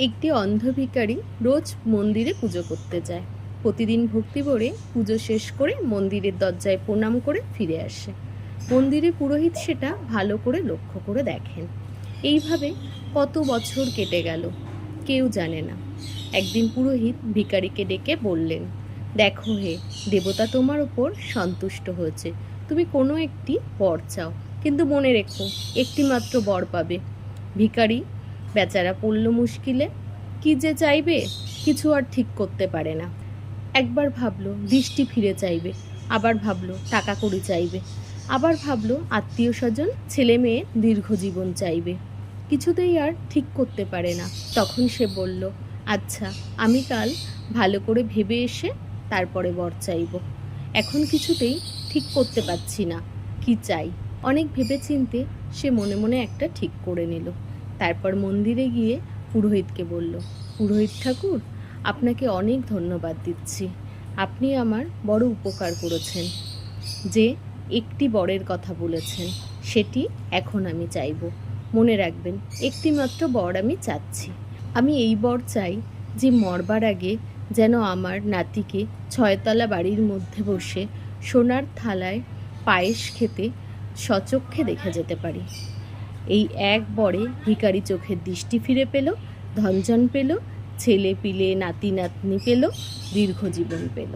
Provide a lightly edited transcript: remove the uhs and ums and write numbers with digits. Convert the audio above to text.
একটি অন্ধ ভিখারি রোজ মন্দিরে পুজো করতে যায়। প্রতিদিন ভক্তি ভরে পুজো শেষ করে মন্দিরের দরজায় প্রণাম করে ফিরে আসে। মন্দিরে পুরোহিত সেটা ভালো করে লক্ষ্য করে দেখেন। এইভাবে কত বছর কেটে গেল কেউ জানে না। একদিন পুরোহিত ভিখারিকে ডেকে বললেন, দেখো হে দেবতা, তোমার ওপর সন্তুষ্ট হয়েছে। তুমি কোনো একটি বর চাও, কিন্তু মনে রেখো একটি মাত্র বর পাবে। ভিখারি বেচারা পড়ল মুশকিলে। কি যে চাইবে কিছু আর ঠিক করতে পারে না। একবার ভাবলো দৃষ্টি ফিরে চাইবে, আবার ভাবলো টাকা কড়ি চাইবে, আবার ভাবলো আত্মীয় স্বজন ছেলে মেয়ে দীর্ঘজীবন চাইবে। কিছুতেই আর ঠিক করতে পারে না। তখন সে বলল, আচ্ছা আমি কাল ভালো করে ভেবে এসে তারপরে বর চাইব। এখন কিছুতেই ঠিক করতে পারছি না কি চাই। অনেক ভেবেচিন্তে সে মনে মনে একটা ঠিক করে নিল। তারপর মন্দিরে গিয়ে পুরোহিতকে বলল, পুরোহিত ঠাকুর, আপনাকে অনেক ধন্যবাদ দিচ্ছি। আপনি আমার বড় উপকার করেছেন। যে একটি বরের কথা বলেছেন সেটি এখন আমি চাইব। মনে রাখবেন একটি মাত্র বর আমি চাচ্ছি। আমি এই বর চাই যে মরবার আগে যেন আমার নাতিকে 6তলা বাড়ির মধ্যে বসে সোনার থালায় পায়েস খেতে সচক্ষে দেখে যেতে পারি। এই এক বরে ভিখারি চোখের দৃষ্টি ফিরে পেল, ধনজন পেল, ছেলে পিলে নাতি নাতনি পেল, দীর্ঘজীবন পেল।